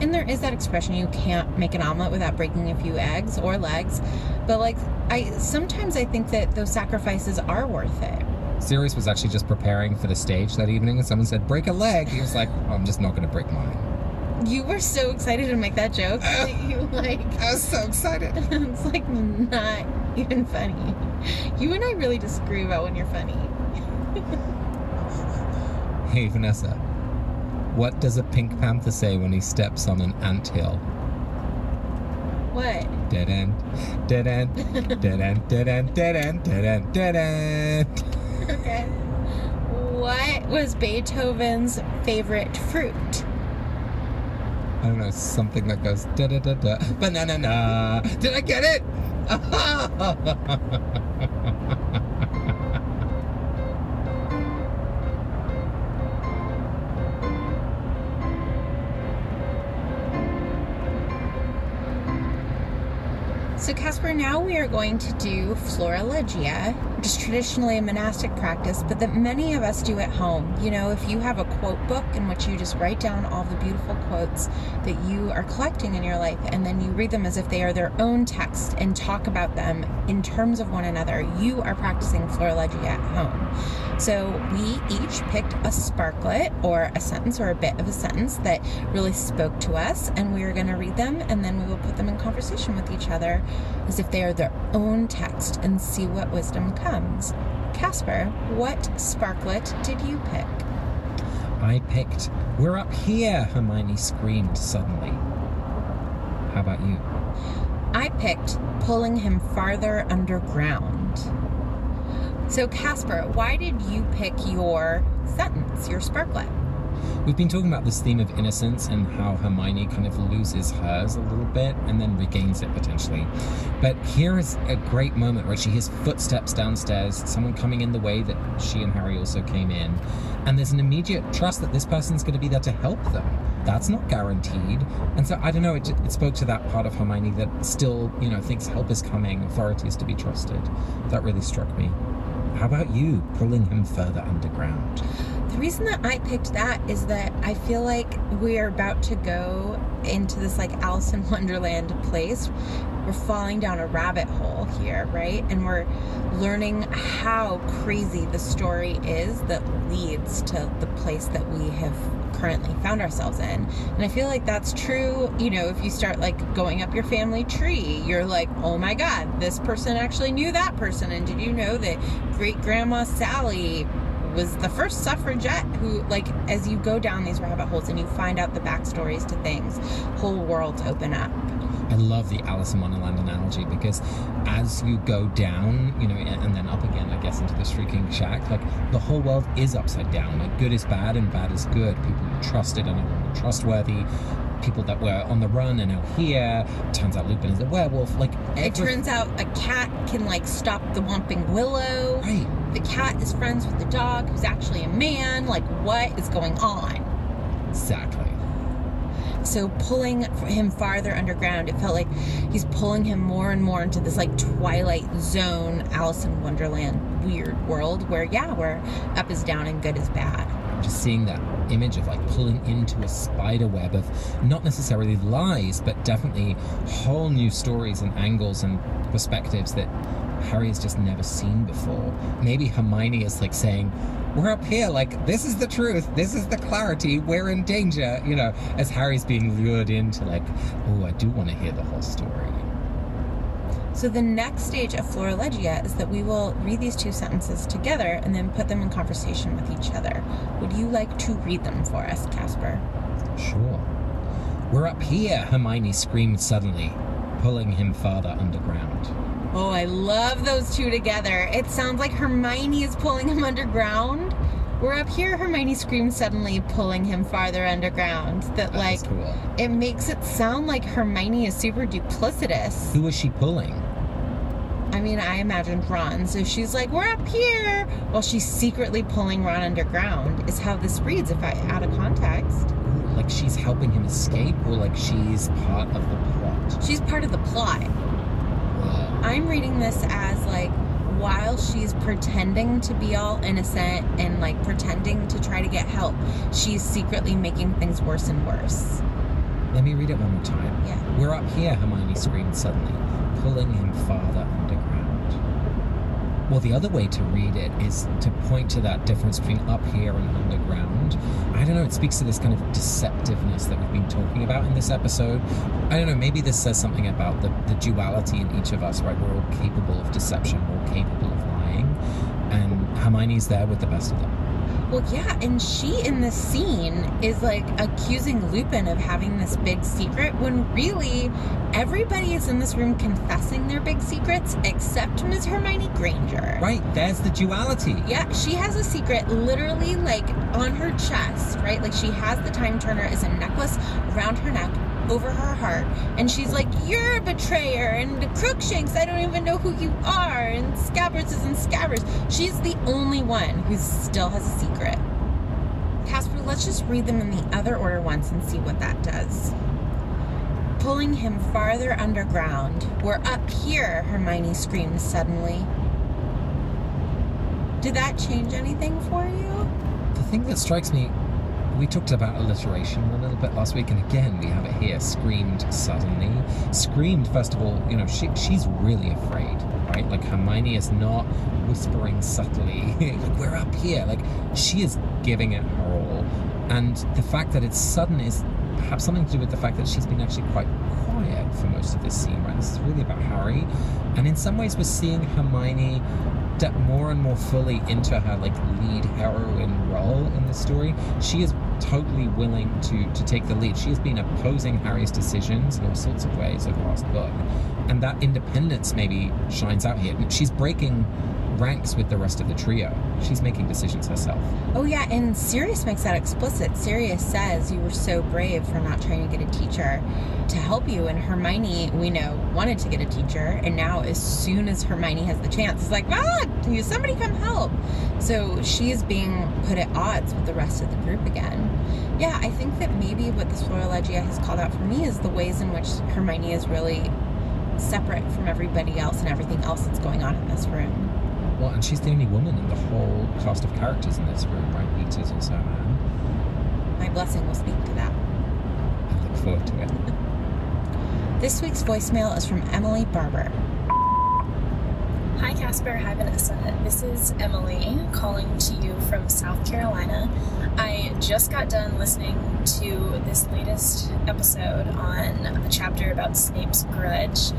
And there is that expression, you can't make an omelet without breaking a few eggs or legs. But like, sometimes I think that those sacrifices are worth it. Sirius was actually just preparing for the stage that evening, and someone said, break a leg. He was like, oh, I'm just not going to break mine. You were so excited to make that joke. I was so excited. It's like not even funny. You and I really disagree about when you're funny. Hey, Vanessa. What does a Pink Panther say when he steps on an anthill? What? Dead end. Dead end. Dead end. Dead end. Dead end. Dead end. Dead end. Okay. What was Beethoven's favorite fruit? I don't know, something that goes da da da da. Banana na. Did I get it? So Casper, now we are going to do Florilegia, which is traditionally a monastic practice, but that many of us do at home. You know, if you have a quote book in which you just write down all the beautiful quotes that you are collecting in your life, and then you read them as if they are their own text and talk about them in terms of one another, you are practicing Florilegia at home. So we each picked a sparklet or a sentence or a bit of a sentence that really spoke to us, and we are going to read them, and then we will put them in conversation with each other as if they are their own text and see what wisdom comes. Casper, what sparklet did you pick? I picked, we're up here, Hermione screamed suddenly. How about you? I picked pulling him farther underground. So Casper, why did you pick your sentence, your sparklet? We've been talking about this theme of innocence and how Hermione kind of loses hers a little bit and then regains it potentially. But here is a great moment where she hears footsteps downstairs, someone coming in the way that she and Harry also came in. And there's an immediate trust that this person's going to be there to help them. That's not guaranteed. And so, I don't know, it spoke to that part of Hermione that still, you know, thinks help is coming, authority is to be trusted. That really struck me. How about you, pulling him further underground? The reason that I picked that is that I feel like we're about to go into this like Alice in Wonderland place. We're falling down a rabbit hole here, right? And we're learning how crazy the story is that leads to the place that we have currently found ourselves in. And I feel like that's true, you know, if you start like going up your family tree, you're like, oh my God, this person actually knew that person. And did you know that great grandma Sally was the first suffragette who, like, as you go down these rabbit holes and you find out the backstories to things, whole worlds open up. I love the Alice in Wonderland analogy because as you go down, you know, and then up again, I guess, into the Shrieking Shack, like, the whole world is upside down. Like, good is bad and bad is good. People you trusted are no longer trustworthy. People that were on the run are now here. Turns out Lupin is a werewolf. Like, it turns out a cat can, like, stop the Whomping Willow. Right. The cat is friends with the dog who's actually a man. Like, what is going on? Exactly. So pulling him farther underground, it felt like he's pulling him more and more into this like Twilight Zone, Alice in Wonderland weird world where, yeah, where up is down and good is bad. Just seeing that image of like pulling into a spider web of not necessarily lies, but definitely whole new stories and angles and perspectives that Harry has just never seen before. Maybe Hermione is like saying, we're up here, like, this is the truth, this is the clarity, we're in danger, you know, as Harry's being lured into like, oh, I do want to hear the whole story. So the next stage of Florilegia is that we will read these two sentences together and then put them in conversation with each other. Would you like to read them for us, Casper? Sure. We're up here, Hermione screamed suddenly, pulling him farther underground. Oh, I love those two together. It sounds like Hermione is pulling him underground. We're up here, Hermione screamed suddenly, pulling him farther underground. That like, cool. It makes it sound like Hermione is super duplicitous. Who was she pulling? I mean, I imagined Ron. So she's like, we're up here, while she's secretly pulling Ron underground, is how this reads if I add a context. Ooh, like she's helping him escape, or like she's part of the plot? She's part of the plot. I'm reading this as like, while she's pretending to be all innocent and like pretending to try to get help, she's secretly making things worse and worse. Let me read it one more time. Yeah. We're up here, Hermione screamed suddenly, pulling him farther underground. Well, the other way to read it is to point to that difference between up here and underground. I don't know, it speaks to this kind of deceptiveness that we've been talking about in this episode. I don't know, maybe this says something about the duality in each of us, right? We're all capable of deception, we're all capable of lying. And Hermione's there with the best of them. Well, yeah, and she in this scene is like accusing Lupin of having this big secret when really everybody is in this room confessing their big secrets except Ms. Hermione Granger. Right, there's the duality. Yeah, she has a secret literally like on her chest, right? Like she has the Time Turner as a necklace around her neck, over her heart, and she's like, you're a betrayer, and Crookshanks, I don't even know who you are, and Scabbards isn't Scabbards. She's the only one who still has a secret. Casper, let's just read them in the other order once and see what that does. Pulling him farther underground. We're up here, Hermione screamed suddenly. Did that change anything for you? The thing that strikes me, we talked about alliteration a little bit last week, and again, we have it here, screamed suddenly. Screamed, first of all, she's really afraid, right? Like, Hermione is not whispering subtly, like, we're up here. Like, she is giving it her all. And the fact that it's sudden is perhaps something to do with the fact that she's been actually quite quiet for most of this scene, right? This is really about Harry. And in some ways, we're seeing Hermione step more and more fully into her like lead heroine role in the story. She is totally willing to take the lead. She has been opposing Harry's decisions in all sorts of ways over the last book, and that independence maybe shines out here. She's breaking ranks with the rest of the trio. She's making decisions herself. Oh yeah, and Sirius makes that explicit. Sirius says you were so brave for not trying to get a teacher to help you, and Hermione, we know, wanted to get a teacher, and now as soon as Hermione has the chance, it's like, somebody come help. So she is being put at odds with the rest of the group again. Yeah, I think that maybe what this Florilegia has called out for me is the ways in which Hermione is really separate from everybody else and everything else that's going on in this room. Well, and she's the only woman in the whole cast of characters in this room, right? Peter's also a man. My blessing will speak to that. I look forward to it. This week's voicemail is from Emily Barber. Hi Casper, hi Vanessa. This is Emily calling to you from South Carolina. I just got done listening to this latest episode on the chapter about Snape's grudge,